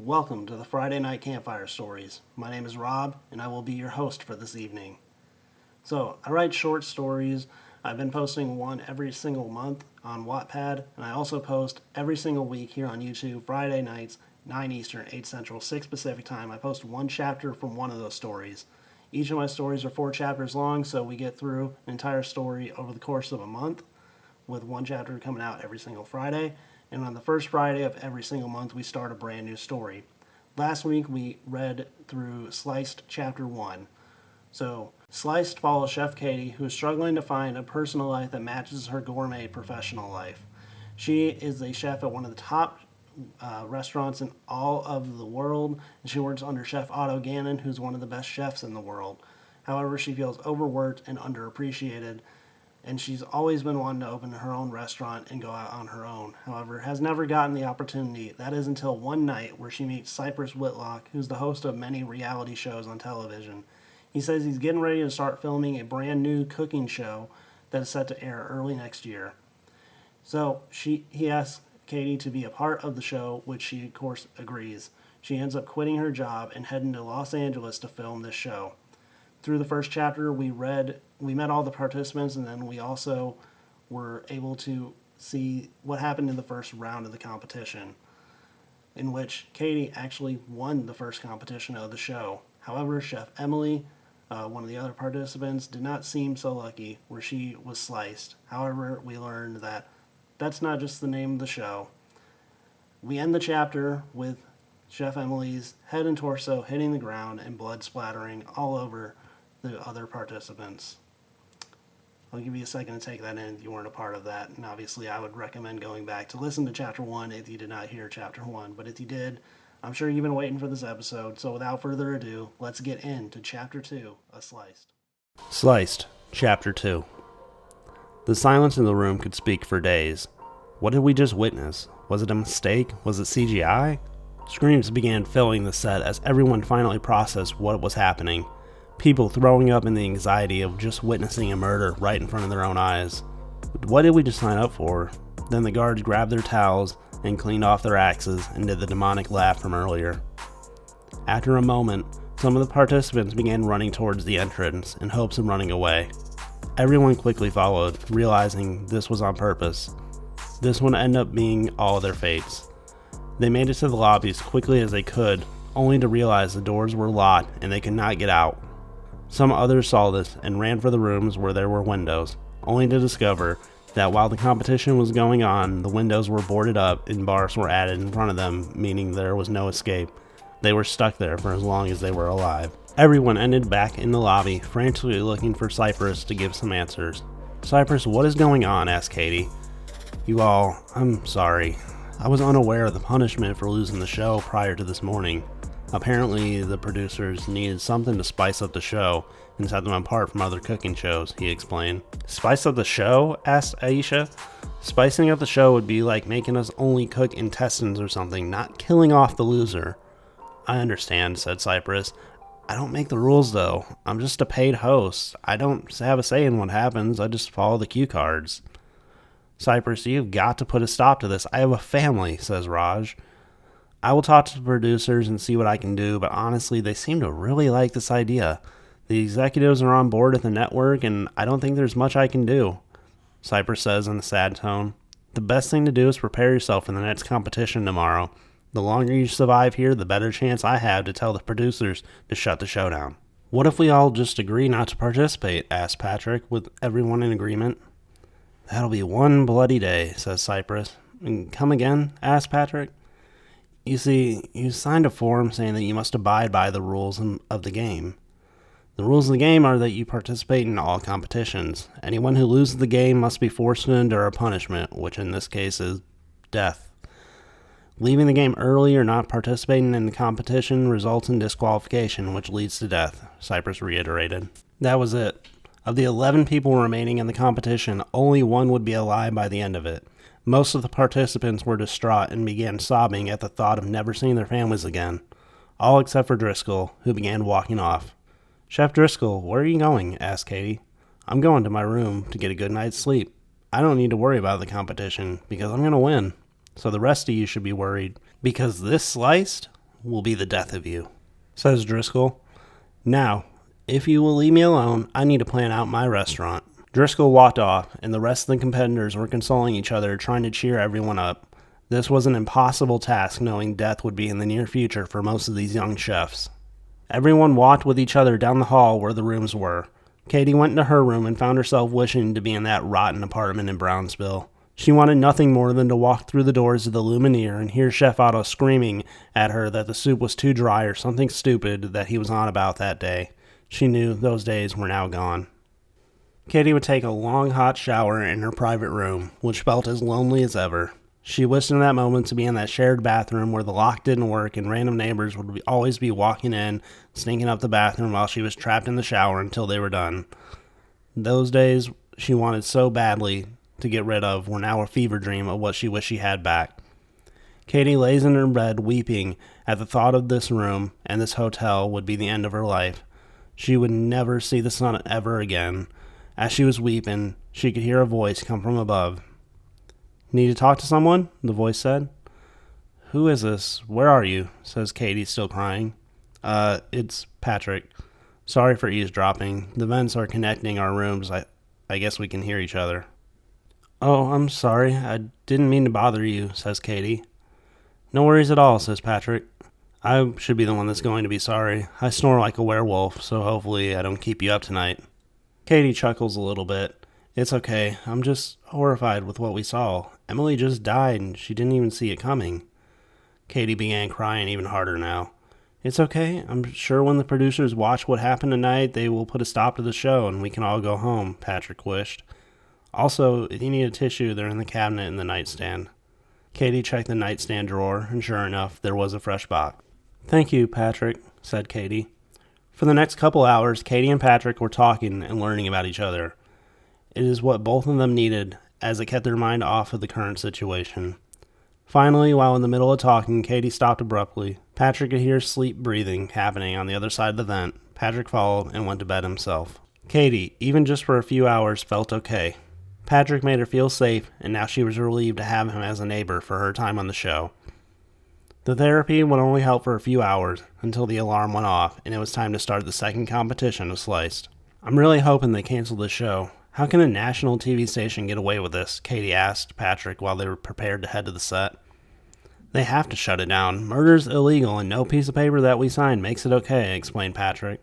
Welcome to the Friday Night Campfire Stories. My name is Rob, and I will be your host for this evening. So, I write short stories. I've been posting one every single month on Wattpad, and I also post every single week here on YouTube, Friday nights, 9 Eastern, 8 Central, 6 Pacific time. I post one chapter from one of those stories. Each of my stories are 4 chapters long, so we get through an entire story over the course of a month, with one chapter coming out every single Friday. And on the first Friday of every single month, we start a brand new story. Last week, we read through Sliced Chapter 1. So, Sliced follows Chef Katie, who is struggling to find a personal life that matches her gourmet professional life. She is a chef at one of the top restaurants in all of the world, and she works under Chef Otto Gannon, who's one of the best chefs in the world. However, she feels overworked and underappreciated, and she's always been wanting to open her own restaurant and go out on her own. However, has never gotten the opportunity. That is until one night where she meets Cypress Whitlock, who's the host of many reality shows on television. He says he's getting ready to start filming a brand new cooking show that is set to air early next year. So he asks Katie to be a part of the show, which she of course agrees. She ends up quitting her job and heading to Los Angeles to film this show. Through the first chapter, we met all the participants, and then we also were able to see what happened in the first round of the competition, in which Katie actually won the first competition of the show. However, Chef Emily, one of the other participants, did not seem so lucky, where she was sliced. However, we learned that that's not just the name of the show. We end the chapter with Chef Emily's head and torso hitting the ground and blood splattering all over the other participants. I'll give you a second to take that in if you weren't a part of that. And obviously, I would recommend going back to listen to Chapter 1 if you did not hear Chapter 1. But if you did, I'm sure you've been waiting for this episode. So without further ado, let's get into Chapter 2 of Sliced. Sliced, Chapter 2. The silence in the room could speak for days. What did we just witness? Was it a mistake? Was it CGI? Screams began filling the set as everyone finally processed what was happening. People throwing up in the anxiety of just witnessing a murder right in front of their own eyes. What did we just sign up for? Then the guards grabbed their towels and cleaned off their axes and did the demonic laugh from earlier. After a moment, some of the participants began running towards the entrance in hopes of running away. Everyone quickly followed, realizing this was on purpose. This would end up being all of their fates. They made it to the lobby as quickly as they could, only to realize the doors were locked and they could not get out. Some others saw this and ran for the rooms where there were windows, only to discover that while the competition was going on, the windows were boarded up and bars were added in front of them, meaning there was no escape. They were stuck there for as long as they were alive. Everyone ended back in the lobby, frantically looking for Cypress to give some answers. "Cypress, what is going on?" asked Katie. I'm sorry. I was unaware of the punishment for losing the show prior to this morning. Apparently, the producers needed something to spice up the show and set them apart from other cooking shows, he explained. "Spice up the show?" asked Aisha. "Spicing up the show would be like making us only cook intestines or something, not killing off the loser." "I understand," said Cypress. "I don't make the rules, though. I'm just a paid host. I don't have a say in what happens. I just follow the cue cards." "Cypress, you've got to put a stop to this. I have a family," says Raj. "I will talk to the producers and see what I can do, but honestly, they seem to really like this idea. The executives are on board at the network, and I don't think there's much I can do," Cypress says in a sad tone. "The best thing to do is prepare yourself for the next competition tomorrow. The longer you survive here, the better chance I have to tell the producers to shut the show down." "What if we all just agree not to participate?" asked Patrick, with everyone in agreement. "That'll be one bloody day," says Cypress. "And come again?" asked Patrick. "You see, you signed a form saying that you must abide by the rules of the game. The rules of the game are that you participate in all competitions. Anyone who loses the game must be forced to endure a punishment, which in this case is death. Leaving the game early or not participating in the competition results in disqualification, which leads to death," Cypress reiterated. That was it. Of the 11 people remaining in the competition, only one would be alive by the end of it. Most of the participants were distraught and began sobbing at the thought of never seeing their families again, all except for Driscoll, who began walking off. "Chef Driscoll, where are you going?" asked Katie. "I'm going to my room to get a good night's sleep. I don't need to worry about the competition because I'm going to win. So the rest of you should be worried because this Sliced will be the death of you, says Driscoll. Now, if you will leave me alone, I need to plan out my restaurant. Driscoll walked off, and the rest of the competitors were consoling each other, trying to cheer everyone up. This was an impossible task, knowing death would be in the near future for most of these young chefs. Everyone walked with each other down the hall where the rooms were. Katie went into her room and found herself wishing to be in that rotten apartment in Brownsville. She wanted nothing more than to walk through the doors of the Lumineer and hear Chef Otto screaming at her that the soup was too dry or something stupid that he was on about that day. She knew those days were now gone. Katie would take a long hot shower in her private room, which felt as lonely as ever. She wished in that moment to be in that shared bathroom where the lock didn't work and random neighbors would always be walking in, stinking up the bathroom while she was trapped in the shower until they were done. Those days she wanted so badly to get rid of were now a fever dream of what she wished she had back. Katie lays in her bed weeping at the thought of this room and this hotel would be the end of her life. She would never see the sun ever again. As she was weeping, she could hear a voice come from above. "Need to talk to someone?" the voice said. "Who is this? Where are you?" says Katie, still crying. It's Patrick. Sorry for eavesdropping. The vents are connecting our rooms. I guess we can hear each other." "Oh, I'm sorry. I didn't mean to bother you," says Katie. "No worries at all," says Patrick. "I should be the one that's going to be sorry. I snore like a werewolf, so hopefully I don't keep you up tonight." Katie chuckles a little bit. "It's okay. I'm just horrified with what we saw. Emily just died and she didn't even see it coming." Katie began crying even harder now. "It's okay. I'm sure when the producers watch what happened tonight, they will put a stop to the show and we can all go home," Patrick wished. "Also, if you need a tissue, they're in the cabinet in the nightstand." Katie checked the nightstand drawer, and sure enough, there was a fresh box. "Thank you, Patrick," said Katie. For the next couple hours, Katie and Patrick were talking and learning about each other. It is what both of them needed, as it kept their mind off of the current situation. Finally, while in the middle of talking, Katie stopped abruptly. Patrick could hear sleep breathing happening on the other side of the vent. Patrick followed and went to bed himself. Katie, even just for a few hours, felt okay. Patrick made her feel safe, and now she was relieved to have him as a neighbor for her time on the show. The therapy would only help for a few hours until the alarm went off and it was time to start the second competition of Sliced. "I'm really hoping they cancel the show. How can a national TV station get away with this?" Katie asked Patrick while they were prepared to head to the set. "They have to shut it down. Murder's illegal and no piece of paper that we signed makes it okay," explained Patrick.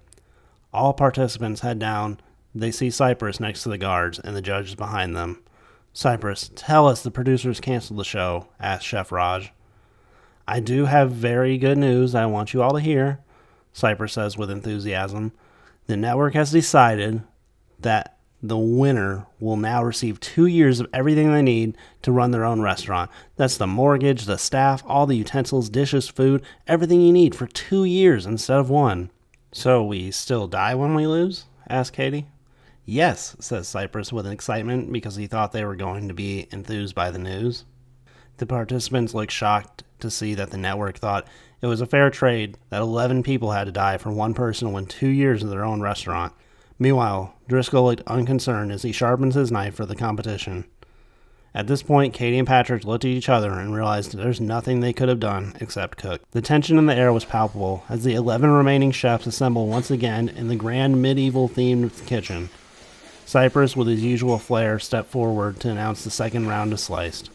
All participants head down. They see Cypress next to the guards and the judges behind them. "Cypress, tell us the producers canceled the show," asked Chef Raj. "I do have very good news I want you all to hear," Cypress says with enthusiasm. "The network has decided that the winner will now receive 2 years of everything they need to run their own restaurant. That's the mortgage, the staff, all the utensils, dishes, food, everything you need for 2 years instead of 1. "So we still die when we lose?" asked Katie. "Yes," says Cypress with excitement because he thought they were going to be enthused by the news. The participants looked shocked to see that the network thought it was a fair trade that 11 people had to die for one person to win 2 years of their own restaurant. Meanwhile, Driscoll looked unconcerned as he sharpened his knife for the competition. At this point, Katie and Patrick looked at each other and realized there's nothing they could have done except cook. The tension in the air was palpable as the 11 remaining chefs assembled once again in the grand medieval-themed kitchen. Cypress, with his usual flair, stepped forward to announce the second round of Sliced.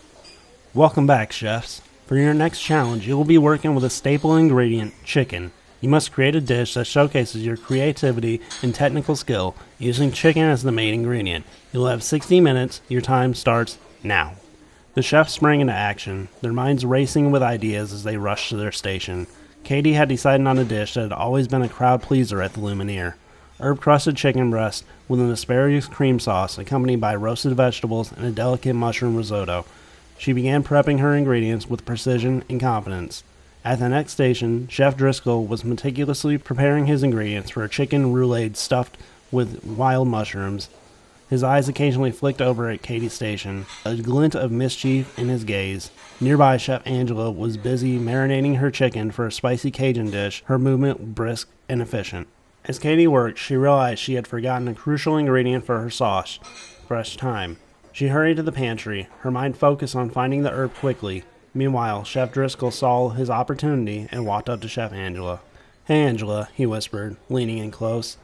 "Welcome back, chefs. For your next challenge, you will be working with a staple ingredient, chicken. You must create a dish that showcases your creativity and technical skill, using chicken as the main ingredient. You'll have 60 minutes. Your time starts now." The chefs sprang into action, their minds racing with ideas as they rushed to their station. Katie had decided on a dish that had always been a crowd pleaser at the Lumineer. Herb-crusted chicken breast with an asparagus cream sauce accompanied by roasted vegetables and a delicate mushroom risotto. She began prepping her ingredients with precision and confidence. At the next station, Chef Driscoll was meticulously preparing his ingredients for a chicken roulade stuffed with wild mushrooms. His eyes occasionally flicked over at Katie's station, a glint of mischief in his gaze. Nearby, Chef Angela was busy marinating her chicken for a spicy Cajun dish, her movement brisk and efficient. As Katie worked, she realized she had forgotten a crucial ingredient for her sauce: fresh thyme. She hurried to the pantry, her mind focused on finding the herb quickly. Meanwhile, Chef Driscoll saw his opportunity and walked up to Chef Angela. "Hey, Angela," he whispered, leaning in close.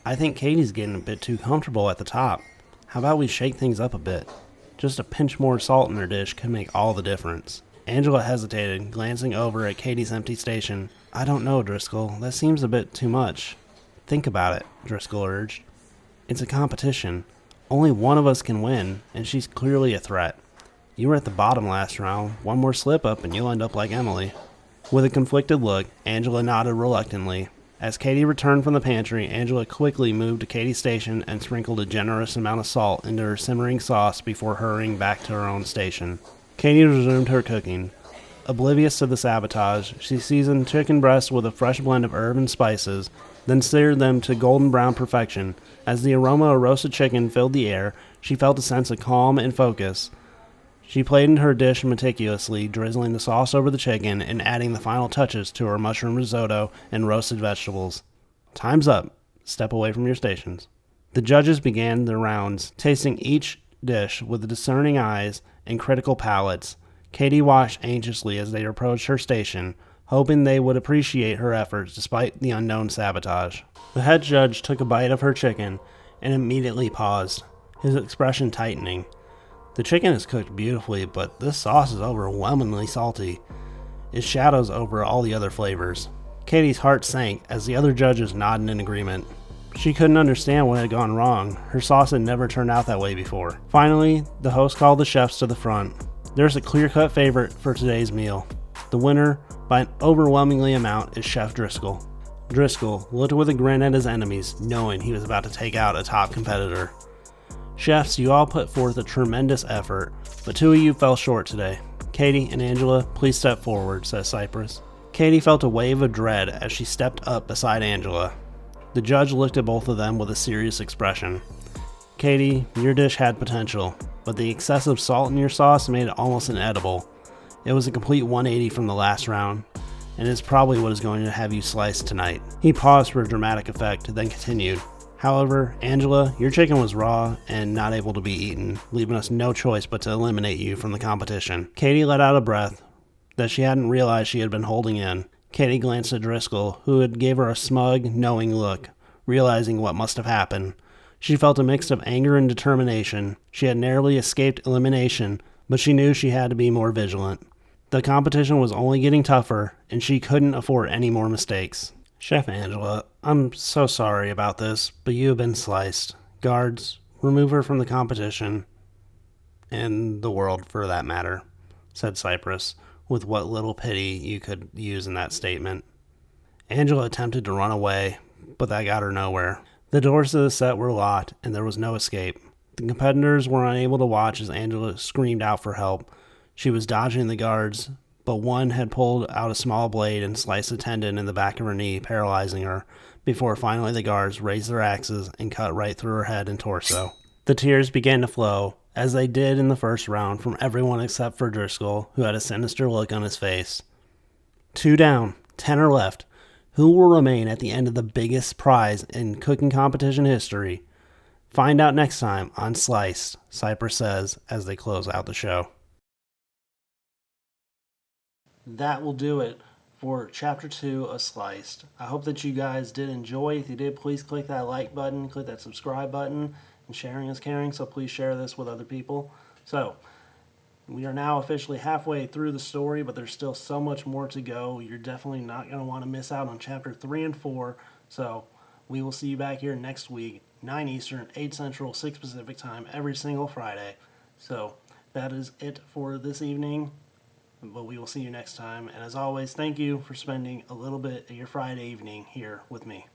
"I think Katie's getting a bit too comfortable at the top. How about we shake things up a bit? Just a pinch more salt in her dish could make all the difference." Angela hesitated, glancing over at Katie's empty station. "I don't know, Driscoll. That seems a bit too much." "Think about it," Driscoll urged. "It's a competition. Only one of us can win, and she's clearly a threat. You were at the bottom last round. One more slip up and you'll end up like Emily." With a conflicted look, Angela nodded reluctantly. As Katie returned from the pantry, Angela quickly moved to Katie's station and sprinkled a generous amount of salt into her simmering sauce before hurrying back to her own station. Katie resumed her cooking. Oblivious to the sabotage, she seasoned chicken breasts with a fresh blend of herb and spices, then seared them to golden brown perfection. As the aroma of roasted chicken filled the air, she felt a sense of calm and focus. She plated her dish meticulously, drizzling the sauce over the chicken and adding the final touches to her mushroom risotto and roasted vegetables. "Time's up. Step away from your stations." The judges began their rounds, tasting each dish with discerning eyes and critical palates. Katie watched anxiously as they approached her station, hoping they would appreciate her efforts despite the unknown sabotage. The head judge took a bite of her chicken and immediately paused, his expression tightening. "The chicken is cooked beautifully, but this sauce is overwhelmingly salty. It shadows over all the other flavors." Katie's heart sank as the other judges nodded in agreement. She couldn't understand what had gone wrong. Her sauce had never turned out that way before. Finally, the host called the chefs to the front. "There's a clear-cut favorite for today's meal. The winner, by an overwhelmingly amount, is Chef Driscoll." Driscoll looked with a grin at his enemies, knowing he was about to take out a top competitor. "Chefs, you all put forth a tremendous effort, but two of you fell short today. Katie and Angela, please step forward," said Cypress. Katie felt a wave of dread as she stepped up beside Angela. The judge looked at both of them with a serious expression. "Katie, your dish had potential, but the excessive salt in your sauce made it almost inedible. It was a complete 180 from the last round, and it's probably what is going to have you sliced tonight." He paused for a dramatic effect, then continued. "However, Angela, your chicken was raw and not able to be eaten, leaving us no choice but to eliminate you from the competition." Katie let out a breath that she hadn't realized she had been holding in. Katie glanced at Driscoll, who had gave her a smug, knowing look, realizing what must have happened. She felt a mix of anger and determination. She had narrowly escaped elimination, but she knew she had to be more vigilant. The competition was only getting tougher, and she couldn't afford any more mistakes. "Chef Angela, I'm so sorry about this, but you have been sliced. Guards, remove her from the competition, and the world for that matter," said Cypress, with what little pity you could use in that statement. Angela attempted to run away, but that got her nowhere. The doors to the set were locked, and there was no escape. The competitors were unable to watch as Angela screamed out for help. She was dodging the guards, but one had pulled out a small blade and sliced a tendon in the back of her knee, paralyzing her, before finally the guards raised their axes and cut right through her head and torso. The tears began to flow, as they did in the first round, from everyone except for Driscoll, who had a sinister look on his face. 2 down, 10 are left. Who will remain at the end of the biggest prize in cooking competition history? Find out next time on Sliced, Cypress says as they close out the show. That will do it for Chapter 2 of Sliced. I hope that you guys did enjoy. If you did, please click that like button, click that subscribe button, and sharing is caring, so please share this with other people. So, we are now officially halfway through the story, but there's still so much more to go. You're definitely not going to want to miss out on Chapter 3 and 4. So, we will see you back here next week, 9 Eastern, 8 Central, 6 Pacific time, every single Friday. So, that is it for this evening. But we will see you next time. And as always, thank you for spending a little bit of your Friday evening here with me.